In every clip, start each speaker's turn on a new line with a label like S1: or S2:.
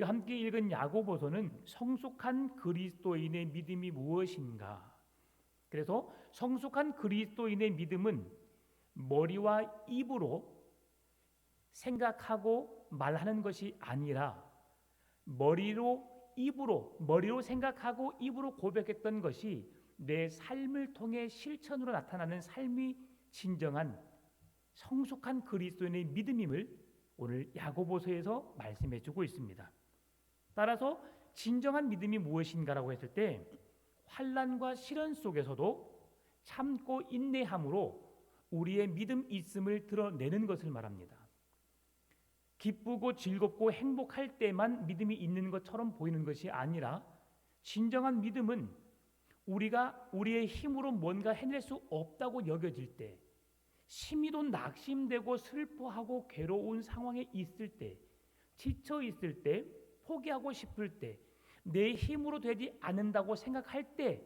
S1: 우리가 함께 읽은 야고보서는 성숙한 그리스도인의 믿음이 무엇인가? 그래서 성숙한 그리스도인의 믿음은 머리와 입으로 생각하고 말하는 것이 아니라 머리로 생각하고 입으로 고백했던 것이 내 삶을 통해 실천으로 나타나는 삶이 진정한 성숙한 그리스도인의 믿음임을 오늘 야고보서에서 말씀해 주고 있습니다. 따라서 진정한 믿음이 무엇인가라고 했을 때 환난과 시련 속에서도 참고 인내함으로 우리의 믿음 있음을 드러내는 것을 말합니다. 기쁘고 즐겁고 행복할 때만 믿음이 있는 것처럼 보이는 것이 아니라 진정한 믿음은 우리가 우리의 힘으로 뭔가 해낼 수 없다고 여겨질 때, 심히도 낙심되고 슬퍼하고 괴로운 상황에 있을 때, 지쳐 있을 때, 포기하고 싶을 때, 내 힘으로 되지 않는다고 생각할 때,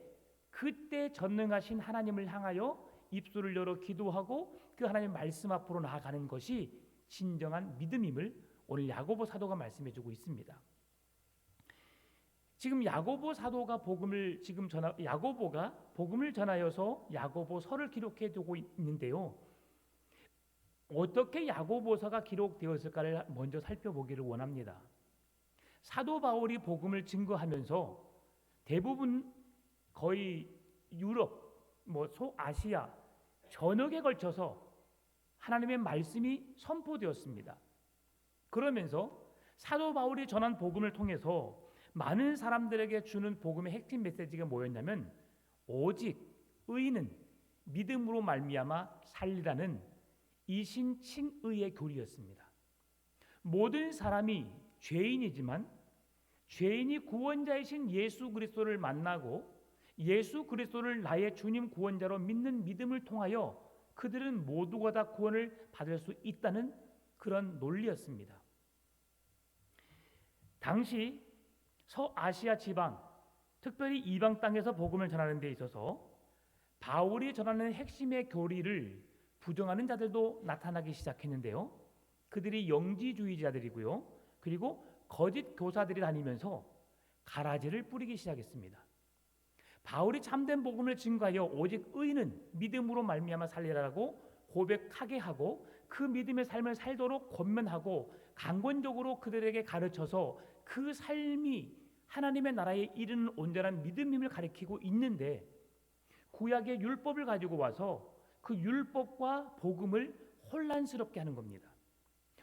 S1: 그때 전능하신 하나님을 향하여 입술을 열어 기도하고 그 하나님의 말씀 앞으로 나아가는 것이 진정한 믿음임을 오늘 야고보 사도가 말씀해 주고 있습니다. 지금 야고보 사도가 야고보가 복음을 전하여서 야고보서를 기록해 두고 있는데요. 어떻게 야고보서가 기록되었을까를 먼저 살펴보기를 원합니다. 사도 바울이 복음을 증거하면서 대부분 거의 유럽, 소아시아 전역에 걸쳐서 하나님의 말씀이 선포되었습니다. 그러면서 사도 바울이 전한 복음을 통해서 많은 사람들에게 주는 복음의 핵심 메시지가 뭐였냐면 오직 의인은 믿음으로 말미암아 살리라는 이신칭의의 교리였습니다. 모든 사람이 죄인이지만 죄인이 구원자이신 예수 그리스도를 만나고 예수 그리스도를 나의 주님 구원자로 믿는 믿음을 통하여 그들은 모두가 다 구원을 받을 수 있다는 그런 논리였습니다. 당시 서아시아 지방, 특별히 이방 땅에서 복음을 전하는 데 있어서 바울이 전하는 핵심의 교리를 부정하는 자들도 나타나기 시작했는데요. 그들이 영지주의자들이고요. 그리고 거짓 교사들이 다니면서 가라지를 뿌리기 시작했습니다. 바울이 참된 복음을 증거하여 오직 의인은 믿음으로 말미암아 살리라라고 고백하게 하고 그 믿음의 삶을 살도록 권면하고 강권적으로 그들에게 가르쳐서 그 삶이 하나님의 나라에 이르는 온전한 믿음임을 가리키고 있는데 구약의 율법을 가지고 와서 그 율법과 복음을 혼란스럽게 하는 겁니다.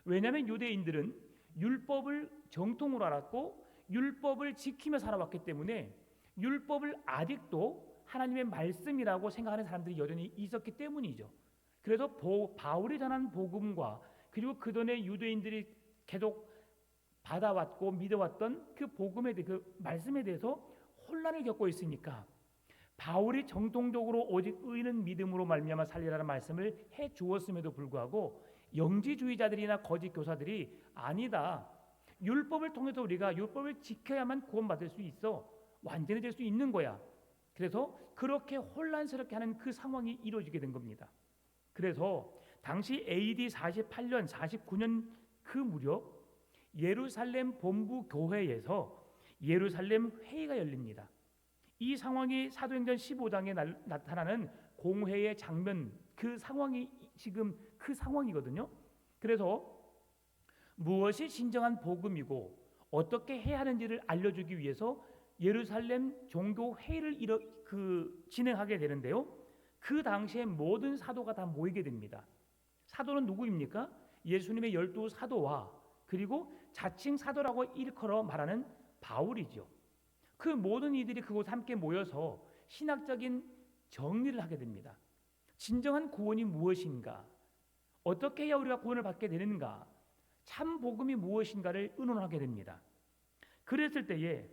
S1: 왜냐하면 유대인들은 율법을 정통으로 알았고 율법을 지키며 살아왔기 때문에 율법을 아직도 하나님의 말씀이라고 생각하는 사람들이 여전히 있었기 때문이죠. 그래서 바울이 전한 복음과 그리고 그전에 유대인들이 계속 받아왔고 믿어왔던 그 복음에 대해 그 말씀에 대해서 혼란을 겪고 있으니까 바울이 정통적으로 오직 의인은 믿음으로 말미암아 살리라는 말씀을 해 주었음에도 불구하고 영지주의자들이나 거짓 교사들이 아니다. 율법을 통해서 우리가 율법을 지켜야만 구원받을 수 있어. 완전히 될 수 있는 거야. 그래서 그렇게 혼란스럽게 하는 그 상황이 이루어지게 된 겁니다. 그래서 당시 AD 48년, 49년 그 무렵 예루살렘 본부 교회에서 예루살렘 회의가 열립니다. 이 상황이 사도행전 15장에 나타나는 공회의 장면, 그 상황이 지금 그 상황이거든요. 그래서 무엇이 진정한 복음이고 어떻게 해야 하는지를 알려주기 위해서 예루살렘 종교 회의를 진행하게 되는데요. 그 당시에 모든 사도가 다 모이게 됩니다. 사도는 누구입니까? 예수님의 12 사도와 그리고 자칭 사도라고 일컬어 말하는 바울이죠. 그 모든 이들이 그곳에 함께 모여서 신학적인 정리를 하게 됩니다. 진정한 구원이 무엇인가? 어떻게 해야 우리가 구원을 받게 되는가? 참 복음이 무엇인가를 의논하게 됩니다. 그랬을 때에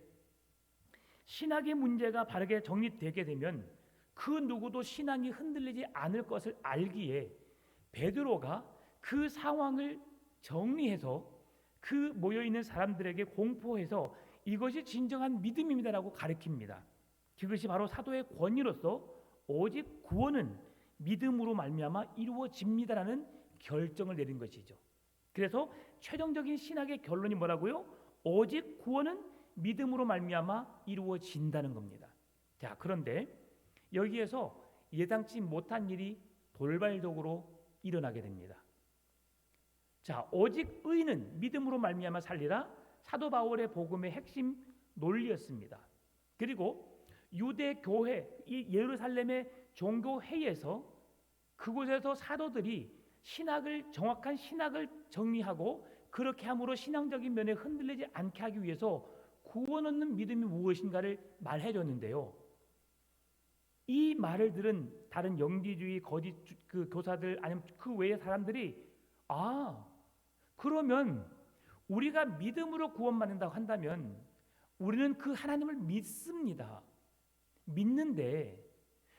S1: 신학의 문제가 바르게 정리되게 되면 그 누구도 신앙이 흔들리지 않을 것을 알기에 베드로가 그 상황을 정리해서 그 모여있는 사람들에게 공포해서 이것이 진정한 믿음입니다라고 가르칩니다. 그것이 바로 사도의 권위로서 오직 구원은 믿음으로 말미암아 이루어집니다라는 결정을 내린 것이죠. 그래서 최종적인 신학의 결론이 뭐라고요? 오직 구원은 믿음으로 말미암아 이루어진다는 겁니다. 자, 그런데 여기에서 예상치 못한 일이 돌발적으로 일어나게 됩니다. 자, 오직 의인은 믿음으로 말미암아 살리라. 사도 바울의 복음의 핵심 논리였습니다. 그리고 유대 교회, 이 예루살렘의 종교 회의에서 그곳에서 사도들이 정확한 신학을 정리하고 그렇게 함으로 신앙적인 면에 흔들리지 않게 하기 위해서 구원 얻는 믿음이 무엇인가를 말해 줬는데요. 이 말을 들은 다른 영지주의 거짓 교사들 아니면 그 외의 사람들이 그러면 우리가 믿음으로 구원받는다고 한다면 우리는 그 하나님을 믿습니다. 믿는데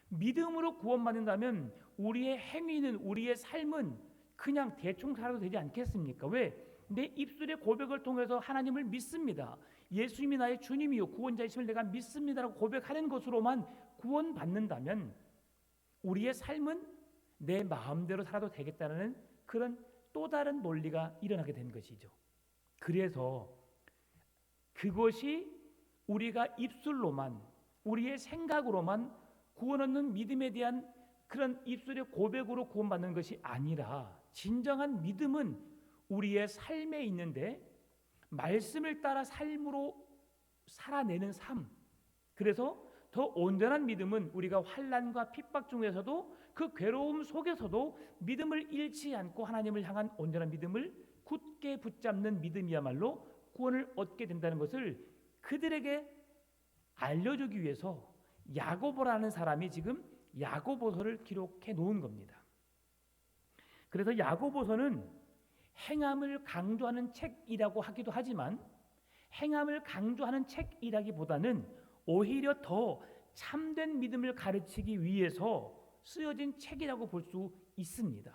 S1: 믿음으로 구원받는다면 우리의 행위는 우리의 삶은 그냥 대충 살아도 되지 않겠습니까? 왜? 내 입술의 고백을 통해서 하나님을 믿습니다. 예수님이 나의 주님이요 구원자이심을 내가 믿습니다라고 고백하는 것으로만 구원받는다면 우리의 삶은 내 마음대로 살아도 되겠다는 그런 또 다른 논리가 일어나게 된 것이죠. 그래서 그것이 우리가 입술로만 우리의 생각으로만 구원 얻는 믿음에 대한 그런 입술의 고백으로 구원받는 것이 아니라 진정한 믿음은 우리의 삶에 있는데 말씀을 따라 삶으로 살아내는 삶. 그래서 더 온전한 믿음은 우리가 환난과 핍박 중에서도 그 괴로움 속에서도 믿음을 잃지 않고 하나님을 향한 온전한 믿음을 굳게 붙잡는 믿음이야말로 구원을 얻게 된다는 것을 그들에게 알려주기 위해서 야고보라는 사람이 지금 야고보서를 기록해 놓은 겁니다. 그래서 야고보서는 행함을 강조하는 책이라고 하기도 하지만 행함을 강조하는 책이라기보다는 오히려 더 참된 믿음을 가르치기 위해서 쓰여진 책이라고 볼 수 있습니다.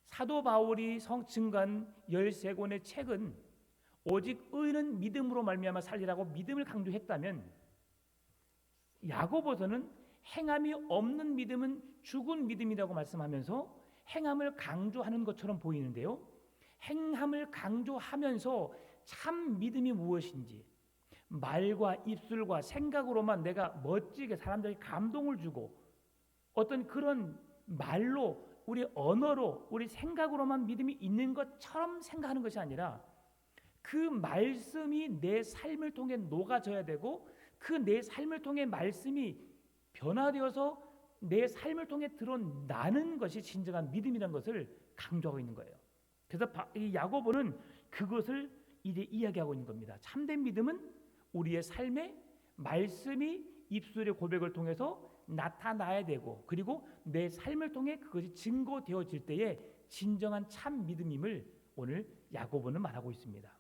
S1: 사도 바울이 증거한 13권의 책은 오직 의인은 믿음으로 말미암아 살리라고 믿음을 강조했다면 야고보서는 행함이 없는 믿음은 죽은 믿음이라고 말씀하면서 행함을 강조하는 것처럼 보이는데요. 행함을 강조하면서 참 믿음이 무엇인지 말과 입술과 생각으로만 내가 멋지게 사람들에게 감동을 주고 어떤 그런 말로 우리 언어로 우리 생각으로만 믿음이 있는 것처럼 생각하는 것이 아니라 그 말씀이 내 삶을 통해 녹아져야 되고 그 내 삶을 통해 말씀이 변화되어서 내 삶을 통해 드러나는 것이 진정한 믿음이라는 것을 강조하고 있는 거예요. 그래서 이 야고보는 그것을 이제 이야기하고 있는 겁니다. 참된 믿음은 우리의 삶에 말씀이 입술의 고백을 통해서 나타나야 되고 그리고 내 삶을 통해 그것이 증거되어질 때에 진정한 참 믿음임을 오늘 야고보는 말하고 있습니다.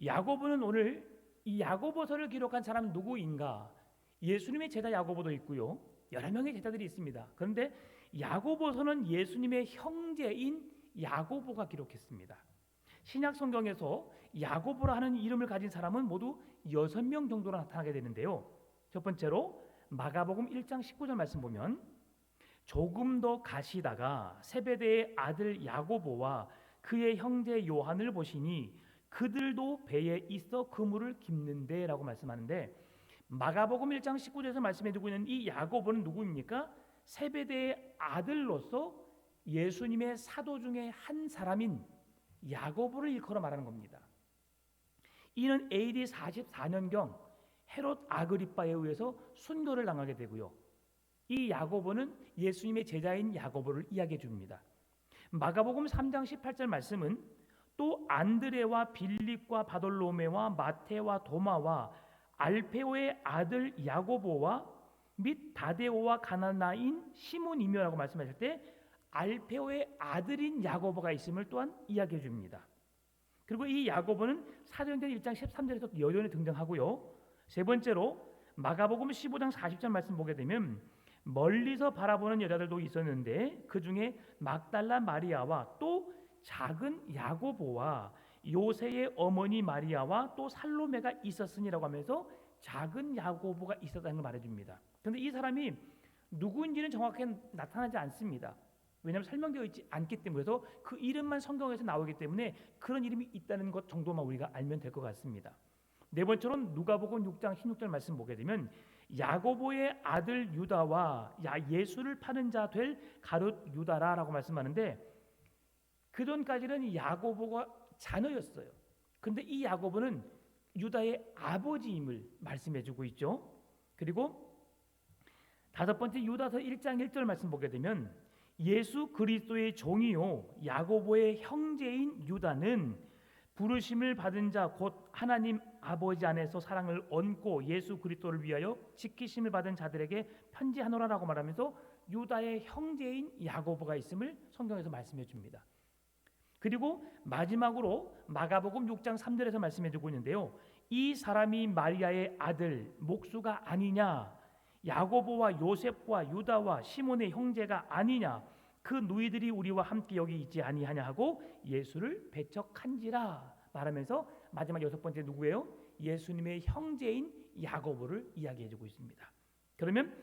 S1: 야고보는 오늘 이 야고보서를 기록한 사람은 누구인가? 예수님의 제자 야고보도 있고요. 여러 명의 제자들이 있습니다. 그런데 야고보서는 예수님의 형제인 야고보가 기록했습니다. 신약 성경에서 야고보라 하는 이름을 가진 사람은 모두 6명 정도로 나타나게 되는데요. 첫 번째로 마가복음 1장 19절 말씀 보면 조금 더 가시다가 세베대의 아들 야고보와 그의 형제 요한을 보시니 그들도 배에 있어 그물을 깁는데 라고 말씀하는데 마가복음 1장 19절에서 말씀해주고 있는 이 야고보는 누구입니까? 세베대의 아들로서 예수님의 사도 중에 한 사람인 야고보를 일컬어 말하는 겁니다. 이는 AD 44년경 헤롯 아그리빠에 의해서 순교를 당하게 되고요. 이 야고보는 예수님의 제자인 야고보를 이야기해 줍니다. 마가복음 3장 18절 말씀은 또 안드레와 빌립과 바돌로메와 마테와 도마와 알페오의 아들 야고보와 및 다데오와 가나나인 시몬이며라고 말씀하실 때 알페오의 아들인 야고보가 있음을 또한 이야기해 줍니다. 그리고 이 야고보는 사도행전 1장 13절에서 여전히 등장하고요. 세 번째로 마가복음 15장 40절 말씀 보게 되면 멀리서 바라보는 여자들도 있었는데 그 중에 막달라 마리아와 또 작은 야고보와 요새의 어머니 마리아와 또 살로메가 있었으니라고 하면서 작은 야고보가 있었다는 걸 말해줍니다. 그런데 이 사람이 누구인지는 정확하게 나타나지 않습니다. 왜냐하면 설명되어 있지 않기 때문에, 그래서 그 이름만 성경에서 나오기 때문에 그런 이름이 있다는 것 정도만 우리가 알면 될 것 같습니다. 네 번째로 누가복음 6장 16절 말씀 보게 되면 야고보의 아들 유다와 예수를 파는 자 될 가룟 유다라라고 말씀하는데, 그전까지는 야고보가 자녀였어요. 근데 이 야고보는 유다의 아버지임을 말씀해주고 있죠. 그리고 다섯 번째 유다서 1장 1절 말씀 보게 되면 예수 그리스도의 종이요 야고보의 형제인 유다는 부르심을 받은 자 곧 하나님 아버지 안에서 사랑을 얻고 예수 그리스도를 위하여 지키심을 받은 자들에게 편지하노라라고 말하면서 유다의 형제인 야고보가 있음을 성경에서 말씀해 줍니다. 그리고 마지막으로 마가복음 6장 3절에서 말씀해 주고 있는데요. 이 사람이 마리아의 아들 목수가 아니냐, 야고보와 요셉과 유다와 시몬의 형제가 아니냐, 그 누이들이 우리와 함께 여기 있지 아니하냐 하고 예수를 배척한지라 말하면서 마지막 여섯 번째 누구예요? 예수님의 형제인 야고보를 이야기해 주고 있습니다. 그러면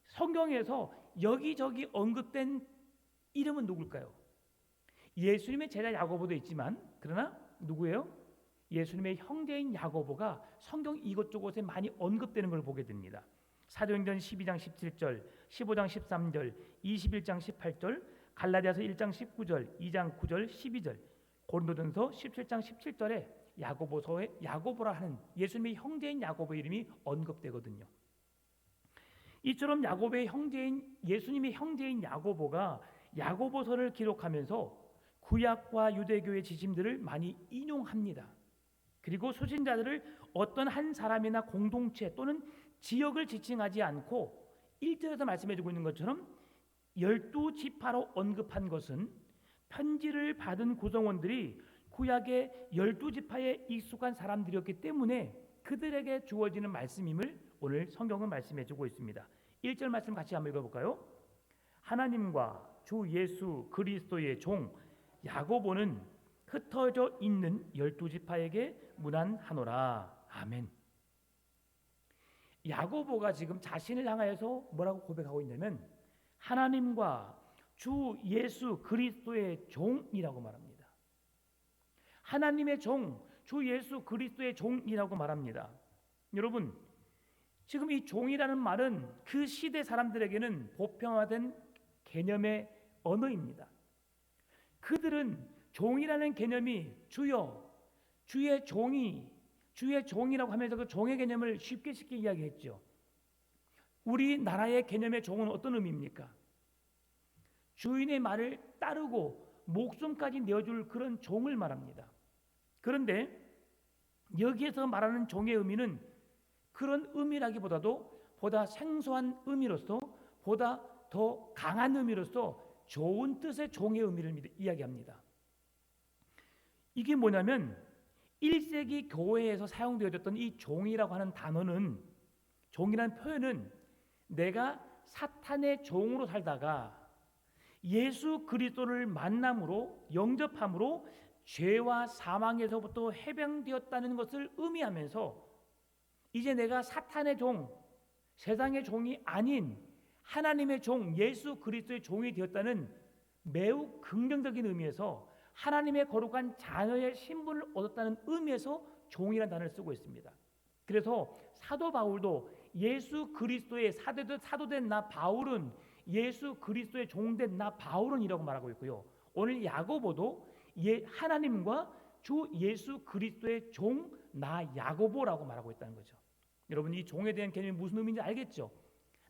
S1: 성경에서 여기저기 언급된 이름은 누굴까요? 예수님의 제자 야고보도 있지만, 그러나 누구예요? 예수님의 형제인 야고보가 성경 이곳저곳에 많이 언급되는 걸 보게 됩니다. 사도행전 12장 17절, 15장 13절, 21장 18절, 갈라디아서 1장 19절, 2장 9절, 12절, 고린도전서 17장 17절에 야고보서에 야고보라 하는 예수님의 형제인 야고보 이름이 언급되거든요. 이처럼 야고보의 형제인 예수님의 형제인 야고보가 야고보서를 기록하면서 구약과 유대교의 지침들을 많이 인용합니다. 그리고 수신자들을 어떤 한 사람이나 공동체 또는 지역을 지칭하지 않고 1절에서 말씀해주고 있는 것처럼 12지파로 언급한 것은 편지를 받은 구성원들이 구약의 12지파에 익숙한 사람들이었기 때문에 그들에게 주어지는 말씀임을 오늘 성경은 말씀해주고 있습니다. 1절 말씀 같이 한번 읽어볼까요? 하나님과 주 예수 그리스도의 종 야고보는 흩어져 있는 12지파에게 문안하노라. 아멘. 야고보가 지금 자신을 향하여서 뭐라고 고백하고 있냐면 하나님과 주 예수 그리스도의 종이라고 말합니다. 하나님의 종, 주 예수 그리스도의 종이라고 말합니다. 여러분, 지금 이 종이라는 말은 그 시대 사람들에게는 보편화된 개념의 언어입니다. 그들은 종이라는 개념이 주여, 주의 종이라고 하면서 그 종의 개념을 쉽게 이야기했죠. 우리나라의 개념의 종은 어떤 의미입니까? 주인의 말을 따르고 목숨까지 내어줄 그런 종을 말합니다. 그런데 여기에서 말하는 종의 의미는 그런 의미라기보다도 보다 생소한 의미로서, 보다 더 강한 의미로서 좋은 뜻의 종의 의미를 이야기합니다. 이게 뭐냐면 1세기 교회에서 사용되어졌던 이 종이라고 하는 단어는, 종이라는 표현은 내가 사탄의 종으로 살다가 예수 그리스도를 만남으로 영접함으로 죄와 사망에서부터 해방되었다는 것을 의미하면서 이제 내가 사탄의 종, 세상의 종이 아닌 하나님의 종, 예수 그리스도의 종이 되었다는 매우 긍정적인 의미에서 하나님의 거룩한 자녀의 신분을 얻었다는 의미에서 종이라는 단어를 쓰고 있습니다. 그래서 사도 바울도 예수 그리스도의 사도된 나 바울은 예수 그리스도의 종된 나 바울은이라고 말하고 있고요. 오늘 야고보도 하나님과 주 예수 그리스도의 종 나 야고보라고 말하고 있다는 거죠. 여러분, 이 종에 대한 개념이 무슨 의미인지 알겠죠?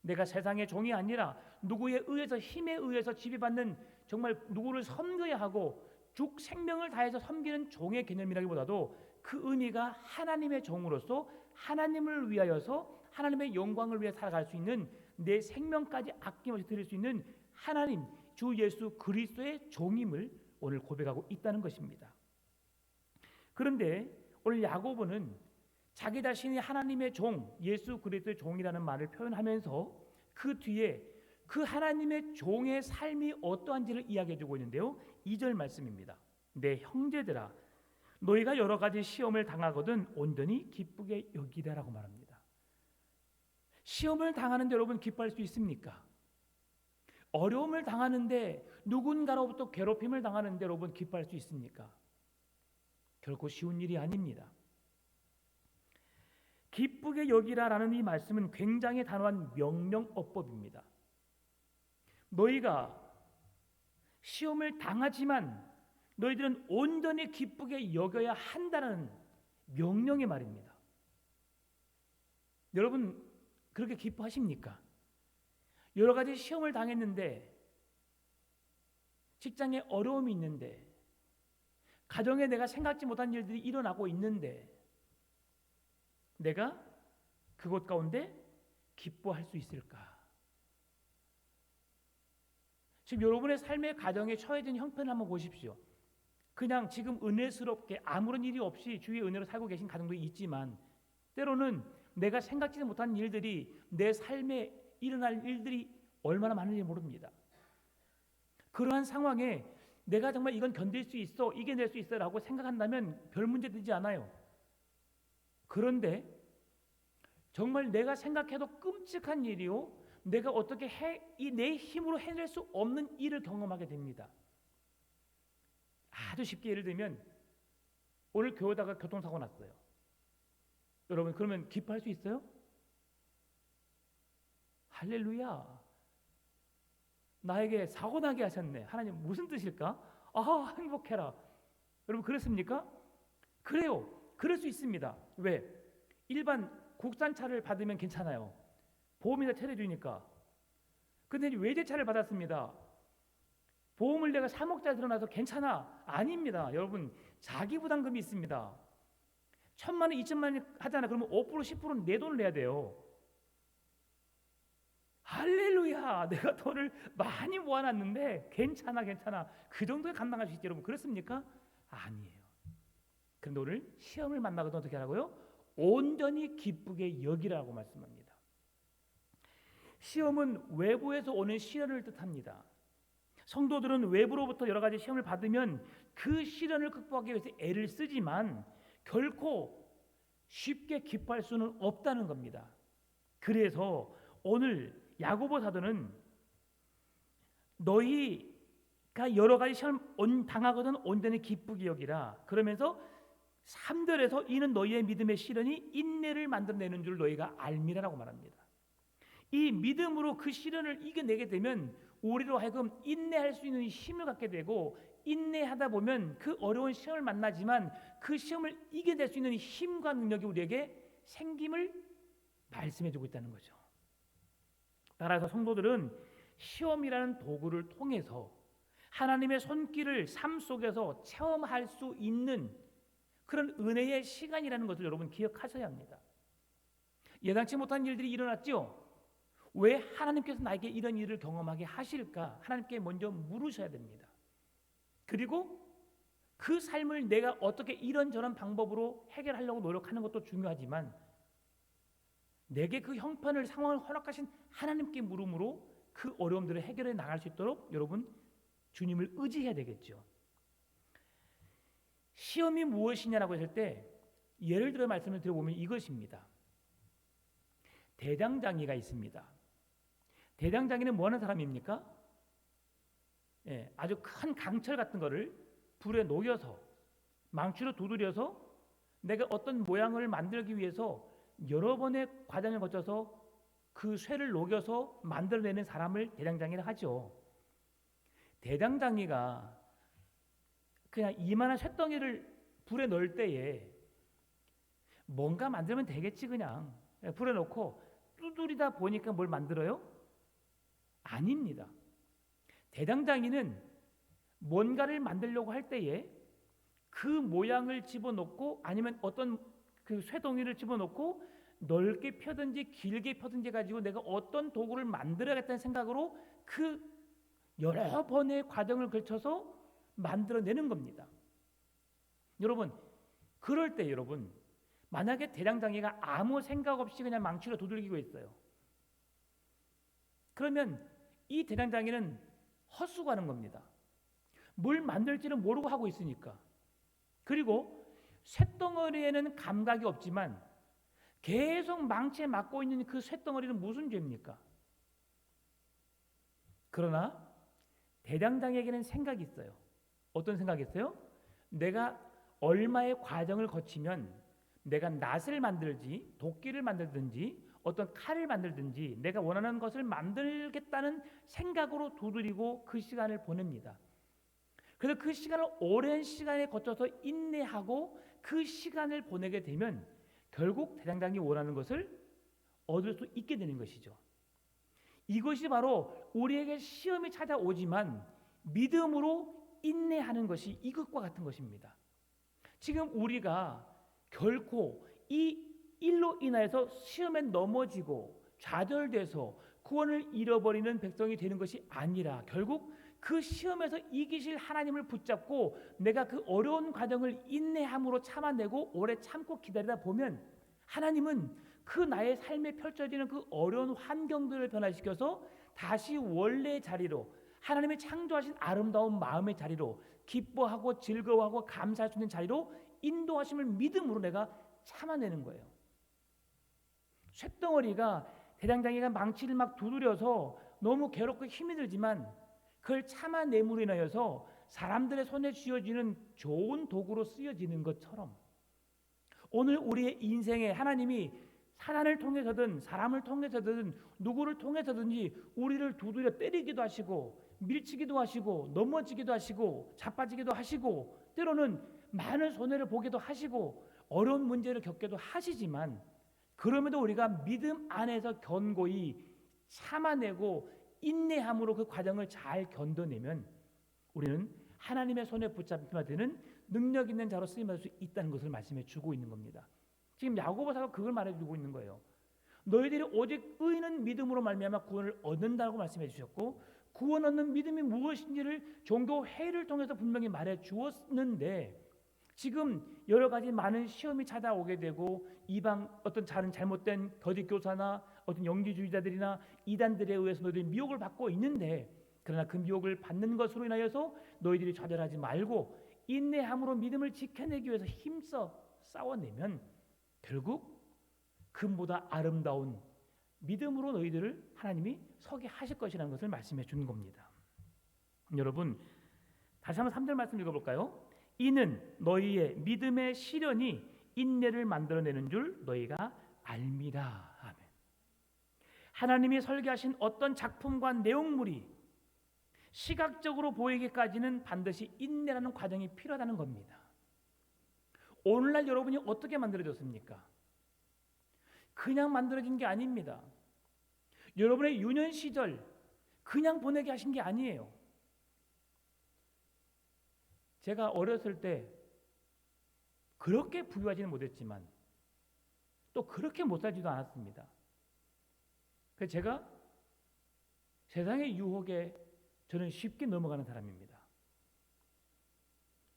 S1: 내가 세상의 종이 아니라 누구에 의해서, 힘에 의해서 지배받는, 정말 누구를 섬겨야 하고 죽 생명을 다해서 섬기는 종의 개념이라기보다도 그 의미가 하나님의 종으로서 하나님을 위하여서 하나님의 영광을 위해 살아갈 수 있는, 내 생명까지 아낌없이 드릴 수 있는 하나님 주 예수 그리스도의 종임을 오늘 고백하고 있다는 것입니다. 그런데 오늘 야고보는 자기 자신이 하나님의 종, 예수 그리스도의 종이라는 말을 표현하면서 그 뒤에 그 하나님의 종의 삶이 어떠한지를 이야기해주고 있는데요. 2절 말씀입니다. 내 형제들아, 너희가 여러 가지 시험을 당하거든 온전히 기쁘게 여기라라고 말합니다. 시험을 당하는데 여러분 기뻐할 수 있습니까? 어려움을 당하는데, 누군가로부터 괴롭힘을 당하는데 여러분 기뻐할 수 있습니까? 결코 쉬운 일이 아닙니다. 기쁘게 여기라라는 이 말씀은 굉장히 단호한 명령어법입니다. 너희가 시험을 당하지만 너희들은 온전히 기쁘게 여겨야 한다는 명령의 말입니다. 여러분 그렇게 기뻐하십니까? 여러 가지 시험을 당했는데, 직장에 어려움이 있는데, 가정에 내가 생각지 못한 일들이 일어나고 있는데 내가 그것 가운데 기뻐할 수 있을까? 지금 여러분의 삶의 가정에 처해진 형편을 한번 보십시오. 그냥 지금 은혜스럽게 아무런 일이 없이 주의 은혜로 살고 계신 가정도 있지만, 때로는 내가 생각지도 못한 일들이 내 삶에 일어날 일들이 얼마나 많은지 모릅니다. 그러한 상황에 내가 정말 이건 견딜 수 있어, 이겨낼 수 있어 라고 생각한다면 별 문제 되지 않아요. 그런데 정말 내가 생각해도 끔찍한 일이요, 내가 어떻게 내 힘으로 해낼 수 없는 일을 경험하게 됩니다. 아주 쉽게 예를 들면, 오늘 교회다가 교통사고 났어요. 여러분 그러면 기뻐할 수 있어요? 할렐루야, 나에게 사고 나게 하셨네. 하나님 무슨 뜻일까? 아, 행복해라. 여러분 그렇습니까? 그래요. 그럴 수 있습니다. 왜? 일반 국산차를 받으면 괜찮아요. 보험이나 처리해주니까. 근데 외제차를 받았습니다. 보험을 내가 3억짜리 들어놔서 괜찮아. 아닙니다. 여러분 자기 부담금이 있습니다. 1,000만 원, 2천만 원 하잖아. 그러면 5%, 10%는 내 돈을 내야 돼요. 할렐루야, 내가 돈을 많이 모아놨는데 괜찮아. 그 정도에 감당할 수 있지. 여러분 그렇습니까? 아니에요. 그런데 오늘 시험을 만나거든 어떻게 하라고요? 온전히 기쁘게 여기라고 말씀합니다. 시험은 외부에서 오는 시련을 뜻합니다. 성도들은 외부로부터 여러 가지 시험을 받으면 그 시련을 극복하기 위해서 애를 쓰지만 결코 쉽게 기뻐할 수는 없다는 겁니다. 그래서 오늘 야고보 사도는 너희가 여러 가지 시험 당하거든 온전히 기쁘게 여기라 그러면서 3절에서 이는 너희의 믿음의 시련이 인내를 만들어내는 줄 너희가 알미라라고 말합니다. 이 믿음으로 그 시련을 이겨내게 되면 우리로 하여금 인내할 수 있는 힘을 갖게 되고, 인내하다 보면 그 어려운 시험을 만나지만 그 시험을 이겨낼 수 있는 힘과 능력이 우리에게 생김을 말씀해주고 있다는 거죠. 따라서 성도들은 시험이라는 도구를 통해서 하나님의 손길을 삶 속에서 체험할 수 있는 그런 은혜의 시간이라는 것을 여러분 기억하셔야 합니다. 예상치 못한 일들이 일어났죠. 왜 하나님께서 나에게 이런 일을 경험하게 하실까? 하나님께 먼저 물으셔야 됩니다. 그리고 그 삶을 내가 어떻게 이런저런 방법으로 해결하려고 노력하는 것도 중요하지만, 내게 그 형편을 상황을 허락하신 하나님께 물음으로 그 어려움들을 해결해 나갈 수 있도록 여러분 주님을 의지해야 되겠죠. 시험이 무엇이냐라고 했을 때 예를 들어 말씀을 드려보면 이것입니다. 대장장이가 있습니다. 대장장이는 뭐 하는 사람입니까? 아주 큰 강철 같은 거를 불에 녹여서 망치로 두드려서 내가 어떤 모양을 만들기 위해서 여러 번의 과정을 거쳐서 그 쇠를 녹여서 만들어내는 사람을 대장장이라 하죠. 대장장이가 그냥 이만한 쇳덩이를 불에 넣을 때에 뭔가 만들면 되겠지, 그냥 불에 넣고 두드리다 보니까 뭘 만들어요? 아닙니다. 대장장이는 뭔가를 만들려고 할 때에 그 모양을 집어넣고 아니면 어떤 그 쇠덩이를 집어넣고 넓게 펴든지 길게 펴든지 가지고 내가 어떤 도구를 만들어야겠다는 생각으로 그 여러 번의 과정을 거쳐서 만들어내는 겁니다. 여러분 그럴 때 여러분 만약에 대장장이가 아무 생각 없이 그냥 망치로 두들기고 있어요. 그러면 이 대장장이는 헛수고하는 겁니다. 뭘 만들지는 모르고 하고 있으니까. 그리고 쇳덩어리에는 감각이 없지만 계속 망치에 맞고 있는 그 쇳덩어리는 무슨 죄입니까? 그러나 대장장에게는 생각이 있어요. 어떤 생각이 있어요? 내가 얼마의 과정을 거치면 내가 낫을 만들지, 도끼를 만들든지 어떤 칼을 만들든지 내가 원하는 것을 만들겠다는 생각으로 두드리고 그 시간을 보냅니다. 그래서 그 시간을 오랜 시간에 거쳐서 인내하고 그 시간을 보내게 되면 결국 대장장이 원하는 것을 얻을 수 있게 되는 것이죠. 이것이 바로 우리에게 시험이 찾아오지만 믿음으로 인내하는 것이 이것과 같은 것입니다. 지금 우리가 결코 이 일로 인하여서 시험에 넘어지고 좌절돼서 구원을 잃어버리는 백성이 되는 것이 아니라 결국 그 시험에서 이기실 하나님을 붙잡고 내가 그 어려운 과정을 인내함으로 참아내고 오래 참고 기다리다 보면 하나님은 그 나의 삶에 펼쳐지는 그 어려운 환경들을 변화시켜서 다시 원래의 자리로 하나님이 창조하신 아름다운 마음의 자리로 기뻐하고 즐거워하고 감사할 수 있는 자리로 인도하심을 믿음으로 내가 참아내는 거예요. 쇳덩어리가 대장장이가 망치를 막 두드려서 너무 괴롭고 힘이 들지만 그걸 참아내므로 인하여서 사람들의 손에 쥐어지는 좋은 도구로 쓰여지는 것처럼 오늘 우리의 인생에 하나님이 사단을 통해서든 사람을 통해서든 누구를 통해서든지 우리를 두드려 때리기도 하시고 밀치기도 하시고 넘어지기도 하시고 자빠지기도 하시고 때로는 많은 손해를 보기도 하시고 어려운 문제를 겪기도 하시지만 그럼에도 우리가 믿음 안에서 견고히 참아내고 인내함으로 그 과정을 잘 견뎌내면 우리는 하나님의 손에 붙잡히면 되는 능력 있는 자로 쓰임받을 수 있다는 것을 말씀해 주고 있는 겁니다. 지금 야고보서가 그걸 말해주고 있는 거예요. 너희들이 오직 의인은 믿음으로 말미암아 구원을 얻는다고 말씀해 주셨고 구원 얻는 믿음이 무엇인지를 종교 회의를 통해서 분명히 말해 주었는데 지금 여러 가지 많은 시험이 찾아오게 되고 이방 어떤 다른 잘못된 거짓 교사나 어떤 영지주의자들이나 이단들에 의해서 너희들이 미혹을 받고 있는데 그러나 그 미혹을 받는 것으로 인하여서 너희들이 좌절하지 말고 인내함으로 믿음을 지켜내기 위해서 힘써 싸워내면 결국 금보다 아름다운 믿음으로 너희들을 하나님이 서게 하실 것이라는 것을 말씀해 주는 겁니다. 여러분 다시 한번 3절 말씀 읽어볼까요? 이는 너희의 믿음의 시련이 인내를 만들어내는 줄 너희가 알미라. 아멘. 하나님이 설계하신 어떤 작품과 내용물이 시각적으로 보이기까지는 반드시 인내라는 과정이 필요하다는 겁니다. 오늘날 여러분이 어떻게 만들어졌습니까? 그냥 만들어진 게 아닙니다. 여러분의 유년 시절 그냥 보내게 하신 게 아니에요. 제가 어렸을 때 그렇게 부유하지는 못했지만 또 그렇게 못 살지도 않았습니다. 그래서 제가 세상의 유혹에 저는 쉽게 넘어가는 사람입니다.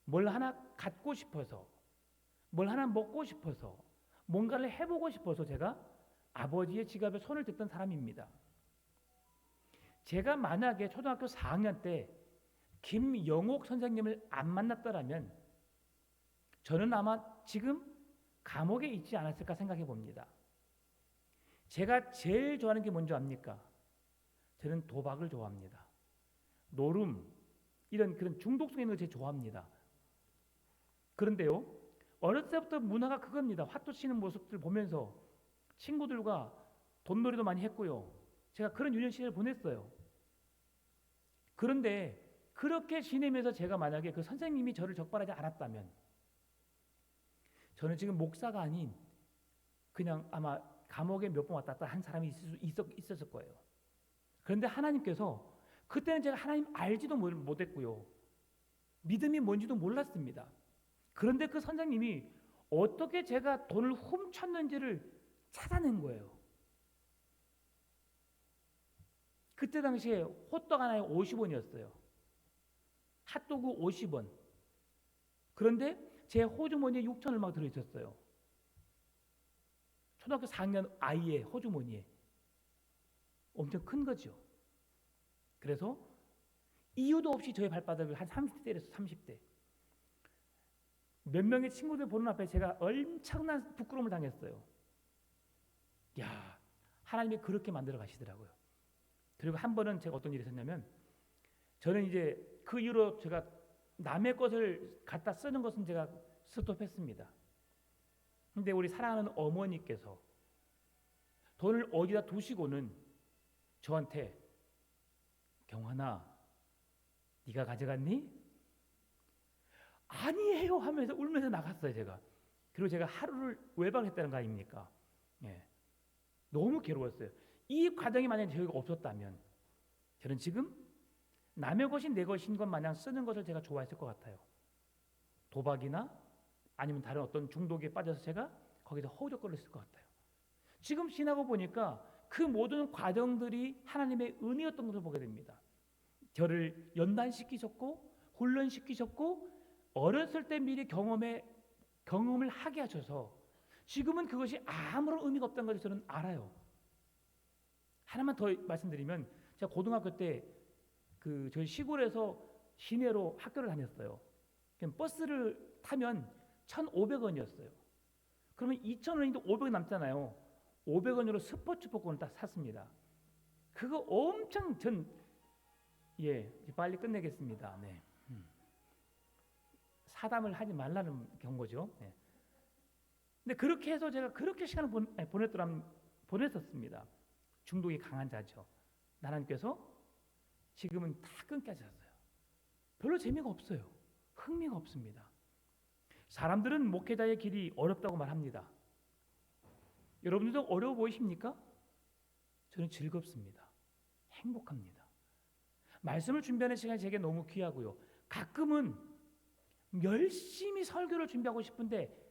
S1: 뭘 하나 갖고 싶어서 뭘 하나 먹고 싶어서 뭔가를 해보고 싶어서 제가 아버지의 지갑에 손을 댔던 사람입니다. 제가 만약에 초등학교 4학년 때 김영옥 선생님을 안 만났더라면 저는 아마 지금 감옥에 있지 않았을까 생각해 봅니다. 제가 제일 좋아하는 게 뭔지 압니까? 저는 도박을 좋아합니다. 노름 이런 그런 중독성 있는 거 제일 좋아합니다. 그런데요 어렸을 때부터 문화가 그겁니다. 화투 치는 모습들 보면서 친구들과 돈놀이도 많이 했고요. 제가 그런 유년 시절을 보냈어요. 그런데 그렇게 지내면서 제가 만약에 그 선생님이 저를 적발하지 않았다면 저는 지금 목사가 아닌 그냥 아마 감옥에 몇 번 왔다 갔다 한 사람이 있었을 거예요. 그런데 하나님께서 그때는 제가 하나님 알지도 못했고요. 믿음이 뭔지도 몰랐습니다. 그런데 그 선생님이 어떻게 제가 돈을 훔쳤는지를 찾아낸 거예요. 그때 당시에 호떡 하나에 50원이었어요. 핫도그 50원. 그런데 제 호주머니에 6,000원 막 들어있었어요. 초등학교 4학년 아이의 호주머니에. 엄청 큰 거죠. 그래서 이유도 없이 저의 발바닥을 한 30대 때렸어요. 30대. 몇 명의 친구들 보는 앞에 제가 엄청난 부끄러움을 당했어요. 야, 하나님이 그렇게 만들어 가시더라고요. 그리고 한 번은 제가 어떤 일이 있었냐면, 저는 이제 그 이후로 제가 남의 것을 갖다 쓰는 것은 제가 스톱했습니다. 근데 우리 사랑하는 어머니께서 돈을 어디다 두시고는 저한테, 경환아, 네가 가져갔니? 아니에요 하면서 울면서 나갔어요, 제가. 그리고 제가 하루를 외박했다는 거 아닙니까? 예. 너무 괴로웠어요. 이 과정이 만약에 저희가 없었다면 저는 지금 남의 것이 내 것인 것 마냥 쓰는 것을 제가 좋아했을 것 같아요. 도박이나 아니면 다른 어떤 중독에 빠져서 제가 거기서 허우적거렸을 것 같아요. 지금 지나고 보니까 그 모든 과정들이 하나님의 은혜였던 것을 보게 됩니다. 저를 연단시키셨고 훈련시키셨고 어렸을 때 미리 경험을 하게 하셔서 지금은 그것이 아무런 의미가 없다는 것을 저는 알아요. 하나만 더 말씀드리면, 제가 고등학교 때 저희 시골에서 시내로 학교를 다녔어요. 버스를 타면 1,500원이었어요. 그러면 2,000원인데 500원 남잖아요. 500원으로 스포츠 복권을 딱 샀습니다. 그거 엄청 빨리 끝내겠습니다. 네. 사담을 하지 말라는 경고죠. 네. 근데 그렇게 해서 제가 그렇게 시간을 보냈었습니다. 중독이 강한 자죠. 하나님께서 지금은 다 끊게 하셨어요. 별로 재미가 없어요. 흥미가 없습니다. 사람들은 목회자의 길이 어렵다고 말합니다. 여러분들도 어려워 보이십니까? 저는 즐겁습니다. 행복합니다. 말씀을 준비하는 시간이 제게 너무 귀하고요. 가끔은 열심히 설교를 준비하고 싶은데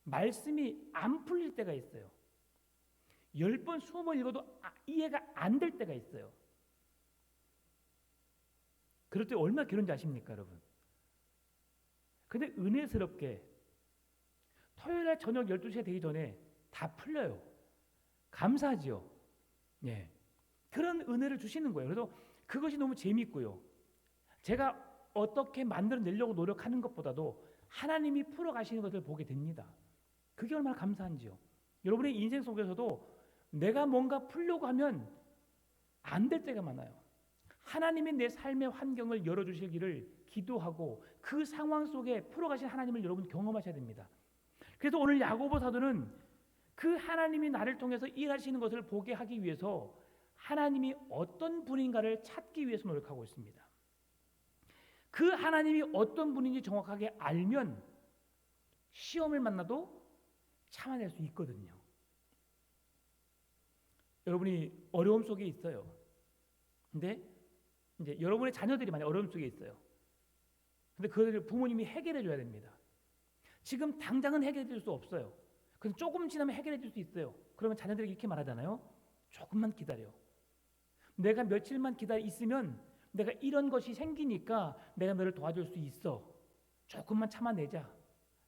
S1: 말씀이 안 풀릴 때가 있어요. 10번, 20번 읽어도 이해가 안 될 때가 있어요. 그럴 때 얼마나 괴로운지 아십니까, 여러분? 근데 은혜스럽게 토요일날 저녁 12시가 되기 전에 다 풀려요. 감사하지요. 예. 그런 은혜를 주시는 거예요. 그래서 그것이 너무 재밌고요. 제가 어떻게 만들어내려고 노력하는 것보다도 하나님이 풀어가시는 것을 보게 됩니다. 그게 얼마나 감사한지요. 여러분의 인생 속에서도 내가 뭔가 풀려고 하면 안 될 때가 많아요. 하나님이 내 삶의 환경을 열어주시기를 기도하고 그 상황 속에 풀어가신 하나님을 여러분 경험하셔야 됩니다. 그래서 오늘 야고보 사도는 그 하나님이 나를 통해서 일하시는 것을 보게 하기 위해서 하나님이 어떤 분인가를 찾기 위해서 노력하고 있습니다. 그 하나님이 어떤 분인지 정확하게 알면 시험을 만나도 참아낼 수 있거든요. 여러분이 어려움 속에 있어요. 근데 이제 여러분의 자녀들이 만약 어려움 속에 있어요. 근데 그들을 부모님이 해결해 줘야 됩니다. 지금 당장은 해결해 줄 수 없어요. 그래서 조금 지나면 해결해 줄 수 있어요. 그러면 자녀들에게 이렇게 말하잖아요. 조금만 기다려. 내가 며칠만 있으면 내가 이런 것이 생기니까 내가 너를 도와줄 수 있어. 조금만 참아내자.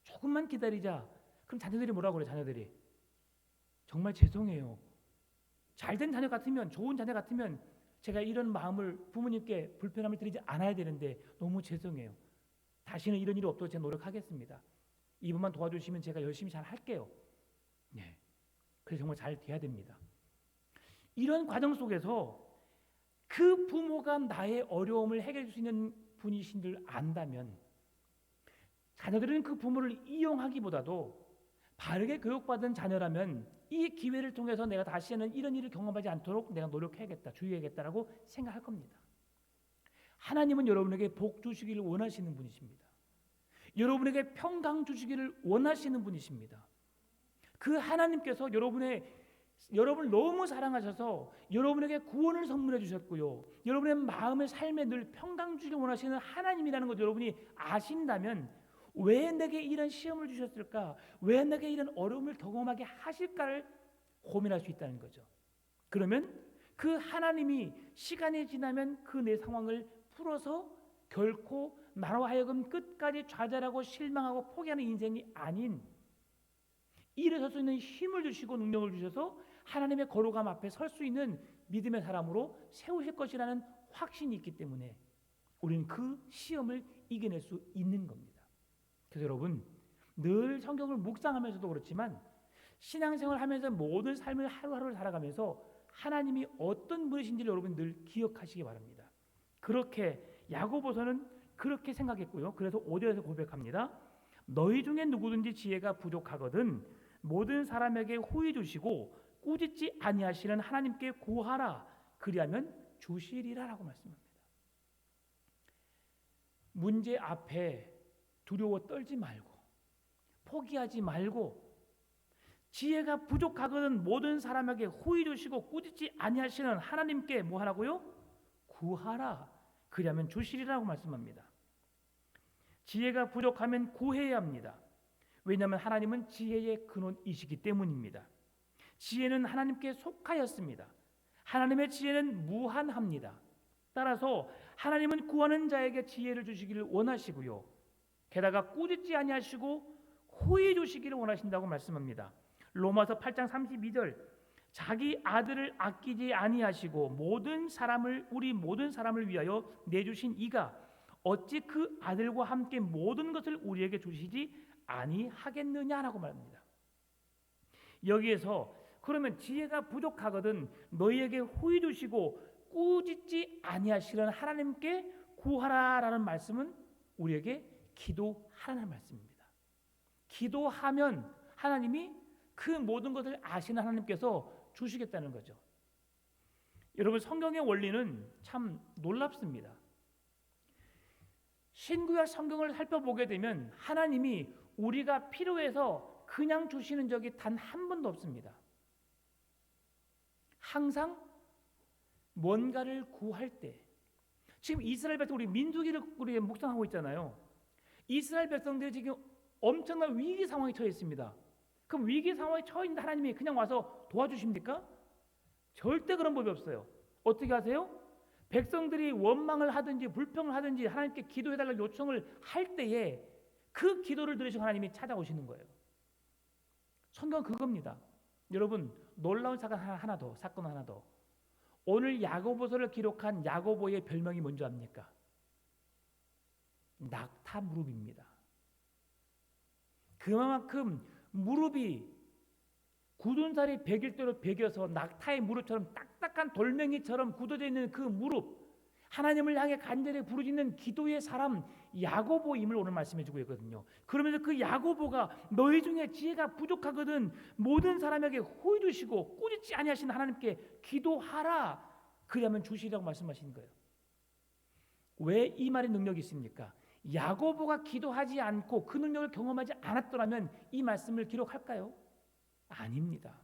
S1: 조금만 기다리자. 그럼 자녀들이 뭐라고 그래? 자녀들이 정말 죄송해요. 잘된 자녀 같으면, 좋은 자녀 같으면 제가 이런 마음을 부모님께 불편함을 드리지 않아야 되는데 너무 죄송해요. 다시는 이런 일이 없도록 제가 노력하겠습니다. 이분만 도와주시면 제가 열심히 잘 할게요. 네. 그래서 정말 잘 돼야 됩니다. 이런 과정 속에서 그 부모가 나의 어려움을 해결해 줄 수 있는 분이신 줄 안다면 자녀들은 그 부모를 이용하기보다도 바르게 교육받은 자녀라면 이 기회를 통해서 내가 다시는 이런 일을 경험하지 않도록 내가 노력해야겠다, 주의해야겠다라고 생각할 겁니다. 하나님은 여러분에게 복 주시기를 원하시는 분이십니다. 여러분에게 평강 주시기를 원하시는 분이십니다. 그 하나님께서 여러분을 너무 사랑하셔서 여러분에게 구원을 선물해 주셨고요. 여러분의 마음의 삶에 늘 평강 주시길 원하시는 하나님이라는 것 여러분이 아신다면 왜 내게 이런 시험을 주셨을까? 왜 내게 이런 어려움을 경험하게 하실까를 고민할 수 있다는 거죠. 그러면 그 하나님이 시간이 지나면 그 내 상황을 풀어서 결코 나로 하여금 끝까지 좌절하고 실망하고 포기하는 인생이 아닌 일어설 수 있는 힘을 주시고 능력을 주셔서 하나님의 거룩함 앞에 설 수 있는 믿음의 사람으로 세우실 것이라는 확신이 있기 때문에 우리는 그 시험을 이겨낼 수 있는 겁니다. 그래서 여러분 늘 성경을 묵상하면서도 그렇지만 신앙생활 하면서 모든 삶을 하루하루를 살아가면서 하나님이 어떤 분이신지를 여러분 늘 기억하시기 바랍니다. 그렇게 야고보서는 그렇게 생각했고요. 그래서 5절에서 고백합니다. 너희 중에 누구든지 지혜가 부족하거든 모든 사람에게 호의 주시고 꾸짖지 아니하시는 하나님께 구하라. 그리하면 주시리라라고 말씀합니다. 문제 앞에 두려워 떨지 말고 포기하지 말고 지혜가 부족하거든 모든 사람에게 호의 주시고 꾸짖지 아니하시는 하나님께 뭐 하라고요? 구하라. 그리하면 주시리라고 말씀합니다. 지혜가 부족하면 구해야 합니다. 왜냐하면 하나님은 지혜의 근원이시기 때문입니다. 지혜는 하나님께 속하였습니다. 하나님의 지혜는 무한합니다. 따라서 하나님은 구하는 자에게 지혜를 주시기를 원하시고요. 게다가 꾸짖지 아니하시고 호의 주시기를 원하신다고 말씀합니다. 로마서 8장 32절 자기 아들을 아끼지 아니하시고 우리 모든 사람을 위하여 내주신 이가 어찌 그 아들과 함께 모든 것을 우리에게 주시지 아니하겠느냐라고 말합니다. 여기에서 그러면 지혜가 부족하거든 너희에게 호의 주시고 꾸짖지 아니하시는 하나님께 구하라라는 말씀은 우리에게 기도하라는 말씀입니다. 기도하면 하나님이 그 모든 것을 아시는 하나님께서 주시겠다는 거죠. 여러분 성경의 원리는 참 놀랍습니다. 신구약 성경을 살펴보게 되면 하나님이 우리가 필요해서 그냥 주시는 적이 단 한 번도 없습니다. 항상 뭔가를 구할 때 지금 이스라엘 백성 우리 민수기를 우리 묵상하고 있잖아요. 이스라엘 백성들이 지금 엄청난 위기 상황에 처해 있습니다. 그럼 위기 상황에 처해 있는 하나님이 그냥 와서 도와주십니까? 절대 그런 법이 없어요. 어떻게 하세요? 백성들이 원망을 하든지 불평을 하든지 하나님께 기도해달라고 요청을 할 때에 그 기도를 들으시고 하나님이 찾아오시는 거예요. 성경은 그겁니다. 여러분 놀라운 사건 하나 더. 오늘 야고보서를 기록한 야고보의 별명이 뭔지 압니까? 낙타 무릎입니다. 그만큼 무릎이 굳은 살이 베길대로 베겨서 낙타의 무릎처럼 딱딱한 돌멩이처럼 굳어져 있는 그 무릎, 하나님을 향해 간절히 부르짖는 기도의 사람 야고보임을 오늘 말씀해 주고 있거든요. 그러면서 그 야고보가 너희 중에 지혜가 부족하거든 모든 사람에게 호의 주시고 꾸짖지 아니하시는 하나님께 기도하라. 그러면 주시리라고 말씀하시는 거예요. 왜 이 말에 능력이 있습니까? 야고보가 기도하지 않고 그 능력을 경험하지 않았더라면 이 말씀을 기록할까요? 아닙니다.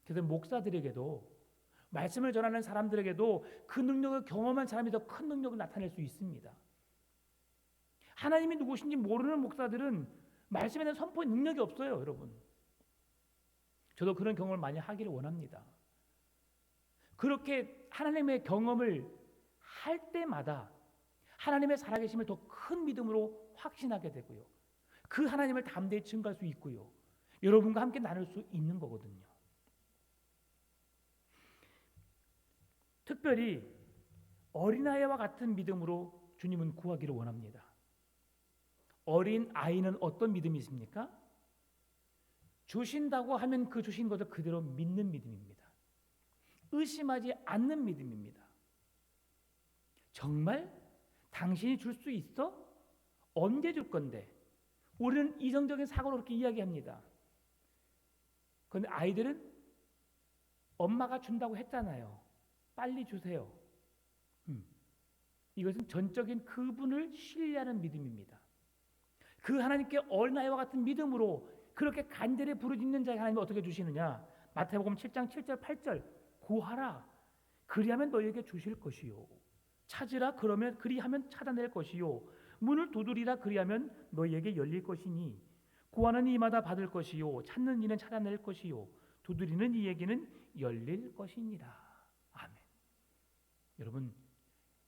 S1: 그래서 목사들에게도 말씀을 전하는 사람들에게도 그 능력을 경험한 사람이 더 큰 능력을 나타낼 수 있습니다. 하나님이 누구신지 모르는 목사들은 말씀에 대한 선포의 능력이 없어요, 여러분. 저도 그런 경험을 많이 하기를 원합니다. 그렇게 하나님의 경험을 할 때마다 하나님의 살아계심을 더 큰 믿음으로 확신하게 되고요. 그 하나님을 담대히 증거할 수 있고요. 여러분과 함께 나눌 수 있는 거거든요. 특별히 어린아이와 같은 믿음으로 주님은 구하기를 원합니다. 어린 아이는 어떤 믿음이 있습니까? 주신다고 하면 그 주신 것을 그대로 믿는 믿음입니다. 의심하지 않는 믿음입니다. 정말 당신이 줄 수 있어? 언제 줄 건데? 우리는 이성적인 사고로 그렇게 이야기합니다. 그런데 아이들은 엄마가 준다고 했잖아요. 빨리 주세요. 이것은 전적인 그분을 신뢰하는 믿음입니다. 그 하나님께 어린아이와 같은 믿음으로 그렇게 간절히 부르짖는 자에게 하나님이 어떻게 주시느냐? 마태복음 7장 7절 8절 구하라 그리하면 너희에게 주실 것이요 찾으라 그리하면 찾아낼 것이요 문을 두드리라 그리하면 너희에게 열릴 것이니 구하는 이마다 받을 것이요 찾는 이는 찾아낼 것이요 두드리는 이에게는 열릴 것이니라. 아멘. 여러분,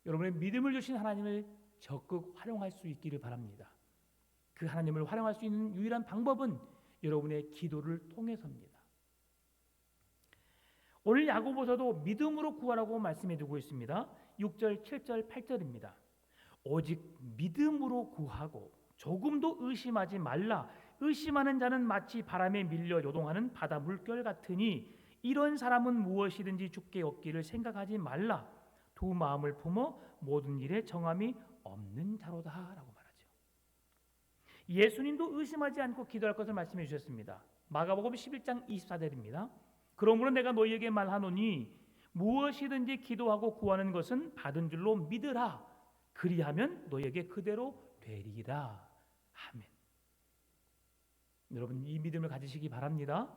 S1: 여러분의 믿음을 주신 하나님을 적극 활용할 수 있기를 바랍니다. 그 하나님을 활용할 수 있는 유일한 방법은 여러분의 기도를 통해서입니다. 오늘 야고보서도 믿음으로 구하라고 말씀해 두고 있습니다. 6절, 7절, 8절입니다. 오직 믿음으로 구하고 조금도 의심하지 말라. 의심하는 자는 마치 바람에 밀려 요동하는 바다 물결 같으니 이런 사람은 무엇이든지 주께 얻기를 생각하지 말라. 두 마음을 품어 모든 일에 정함이 없는 자로다라고 말하죠. 예수님도 의심하지 않고 기도할 것을 말씀해 주셨습니다. 마가복음 11장 24절입니다. 그러므로 내가 너희에게 말하노니 무엇이든지 기도하고 구하는 것은 받은 줄로 믿으라. 그리하면 너희에게 그대로 되리라. 아멘. 여러분, 이 믿음을 가지시기 바랍니다.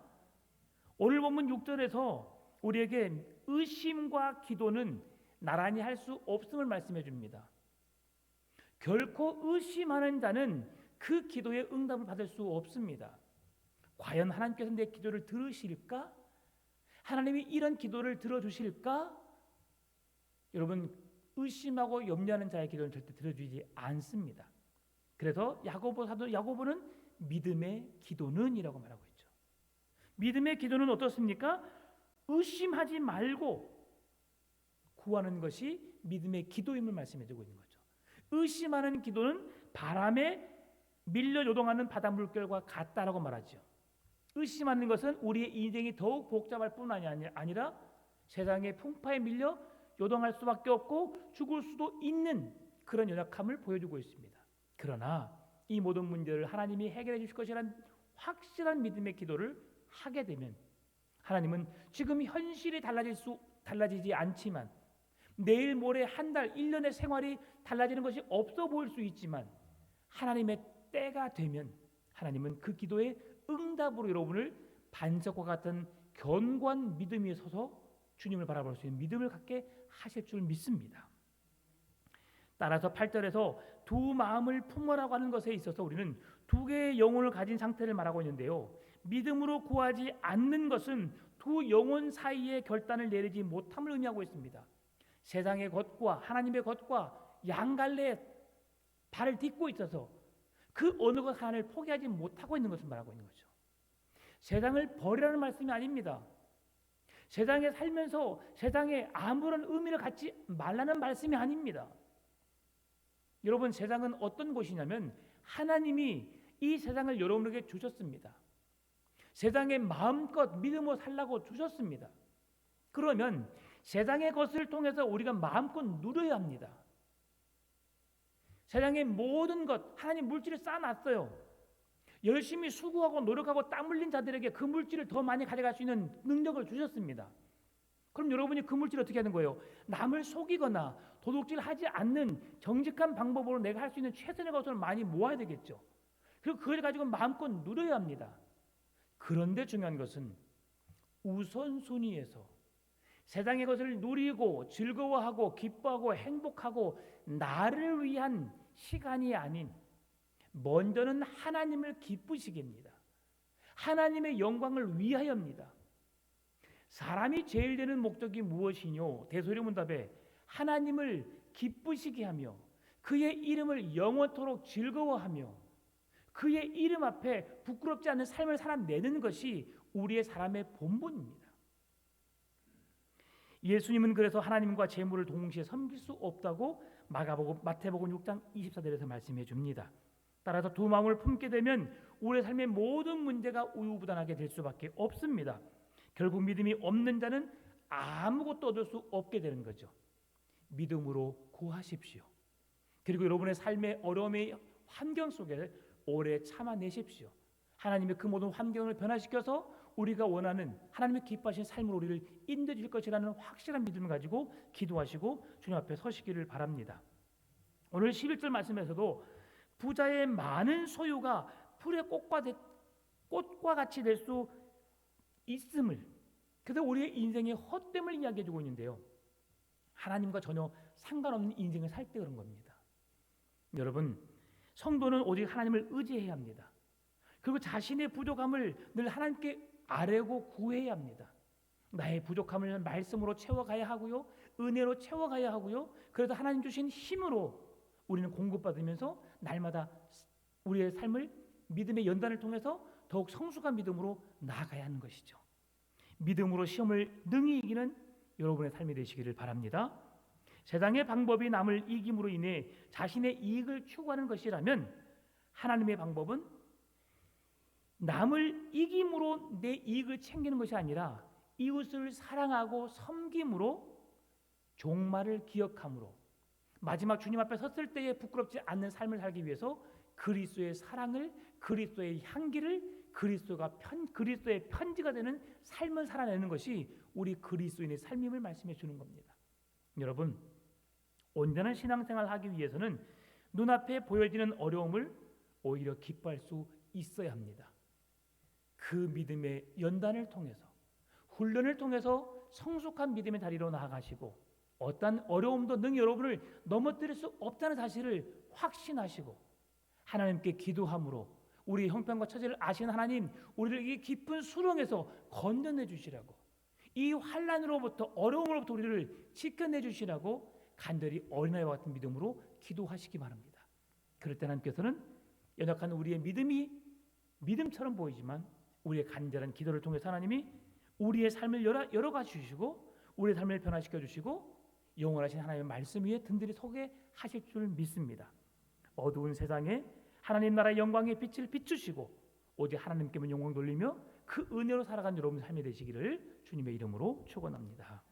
S1: 오늘 본문 6절에서 우리에게 의심과 기도는 나란히 할 수 없음을 말씀해 줍니다. 결코 의심하는 자는 그 기도의 응답을 받을 수 없습니다. 과연 하나님께서 내 기도를 들으실까? 하나님이 이런 기도를 들어주실까? 여러분, 의심하고 염려하는 자의 기도는 절대 들어주지 않습니다. 그래서 야고보는 믿음의 기도는 이라고 말하고 있죠. 믿음의 기도는 어떻습니까? 의심하지 말고 구하는 것이 믿음의 기도임을 말씀해주고 있는 거죠. 의심하는 기도는 바람에 밀려 요동하는 바닷물결과 같다라고 말하죠. 의심하는 것은 우리의 인생이 더욱 복잡할 뿐 아니라 세상의 풍파에 밀려 요동할 수밖에 없고 죽을 수도 있는 그런 연약함을 보여주고 있습니다. 그러나 이 모든 문제를 하나님이 해결해 주실 것이라는 확실한 믿음의 기도를 하게 되면 하나님은 지금 현실이 달라지지 않지만 내일 모레 한 달, 1년의 생활이 달라지는 것이 없어 보일 수 있지만 하나님의 때가 되면 하나님은 그 기도의 응답으로 여러분을 반석과 같은 견고한 믿음 위에 서서 주님을 바라볼 수 있는 믿음을 갖게 하실 줄 믿습니다. 따라서 8절에서 두 마음을 품으라고 하는 것에 있어서 우리는 두 개의 영혼을 가진 상태를 말하고 있는데요. 믿음으로 구하지 않는 것은 두 영혼 사이에 결단을 내리지 못함을 의미하고 있습니다. 세상의 것과 하나님의 것과 양갈래에 발을 딛고 있어서 그 어느 것 하나를 포기하지 못하고 있는 것을 말하고 있는 거죠. 세상을 버리라는 말씀이 아닙니다. 세상에 살면서 세상에 아무런 의미를 갖지 말라는 말씀이 아닙니다. 여러분, 세상은 어떤 곳이냐면 하나님이 이 세상을 여러분에게 주셨습니다. 세상에 마음껏 믿음으로 살라고 주셨습니다. 그러면 세상의 것을 통해서 우리가 마음껏 누려야 합니다. 세상의 모든 것, 하나님 물질을 쌓아놨어요. 열심히 수고하고 노력하고 땀 흘린 자들에게 그 물질을 더 많이 가져갈 수 있는 능력을 주셨습니다. 그럼 여러분이 그 물질을 어떻게 하는 거예요? 남을 속이거나 도둑질하지 않는 정직한 방법으로 내가 할 수 있는 최선의 것을 많이 모아야 되겠죠. 그리고 그걸 가지고 마음껏 누려야 합니다. 그런데 중요한 것은 우선순위에서 세상의 것을 누리고 즐거워하고 기뻐하고 행복하고 나를 위한 시간이 아닌 먼저는 하나님을 기쁘시게입니다. 하나님의 영광을 위하여입니다. 사람이 제일 되는 목적이 무엇이뇨? 대소리문답에 하나님을 기쁘시게 하며 그의 이름을 영원토록 즐거워하며 그의 이름 앞에 부끄럽지 않은 삶을 살아내는 것이 우리의 사람의 본분입니다. 예수님은 그래서 하나님과 재물을 동시에 섬길 수 없다고 마태복음 6장 24절에서 말씀해 줍니다. 따라서 두 마음을 품게 되면 우리의 삶의 모든 문제가 우유부단하게 될 수밖에 없습니다. 결국 믿음이 없는 자는 아무것도 얻을 수 없게 되는 거죠. 믿음으로 구하십시오. 그리고 여러분의 삶의 어려움의 환경 속에 오래 참아내십시오. 하나님의 그 모든 환경을 변화시켜서 우리가 원하는 하나님의 기뻐하신 삶으로 우리를 인도해 주실 것이라는 확실한 믿음을 가지고 기도하시고 주님 앞에 서시기를 바랍니다. 오늘 11절 말씀에서도 부자의 많은 소유가 풀의 꽃과 같이 될 수 있음을, 그래서 우리의 인생의 헛됨을 이야기해 주고 있는데요. 하나님과 전혀 상관없는 인생을 살 때 그런 겁니다. 여러분, 성도는 오직 하나님을 의지해야 합니다. 그리고 자신의 부족함을 늘 하나님께 아뢰고 구해야 합니다. 나의 부족함을 말씀으로 채워가야 하고요, 은혜로 채워가야 하고요. 그래서 하나님 주신 힘으로 우리는 공급받으면서 날마다 우리의 삶을 믿음의 연단을 통해서 더욱 성숙한 믿음으로 나아가야 하는 것이죠. 믿음으로 시험을 능히 이기는 여러분의 삶이 되시기를 바랍니다. 세상의 방법이 남을 이김으로 인해 자신의 이익을 추구하는 것이라면 하나님의 방법은 남을 이김으로 내 이익을 챙기는 것이 아니라 이웃을 사랑하고 섬김으로 종말을 기억함으로 마지막 주님 앞에 섰을 때에 부끄럽지 않는 삶을 살기 위해서 그리스도의 사랑을, 그리스도의 향기를, 그리스도의 편지가 되는 삶을 살아내는 것이 우리 그리스도인의 삶임을 말씀해 주는 겁니다. 여러분, 온전한 신앙생활을 하기 위해서는 눈앞에 보여지는 어려움을 오히려 기뻐할 수 있어야 합니다. 그 믿음의 연단을 통해서, 훈련을 통해서 성숙한 믿음의 다리로 나아가시고 어떠한 어려움도 능히 여러분을 넘어뜨릴 수 없다는 사실을 확신하시고 하나님께 기도함으로 우리 형편과 처지를 아시는 하나님, 우리를 이 깊은 수렁에서 건져내 주시라고, 이 환난으로부터, 어려움으로부터 우리를 지켜내 주시라고 간절히 어린아이와 같은 믿음으로 기도하시기 바랍니다. 그럴 때 하나님께서는 연약한 우리의 믿음이 믿음처럼 보이지만 우리의 간절한 기도를 통해서 하나님이 우리의 삶을 열어가 주시고 우리의 삶을 변화시켜 주시고 영원하신 하나님의 말씀 위에 든든히 서게 하실 줄 믿습니다. 어두운 세상에 하나님 나라의 영광의 빛을 비추시고 오직 하나님께만 영광 돌리며 그 은혜로 살아가는 여러분 삶이 되시기를 주님의 이름으로 축원합니다.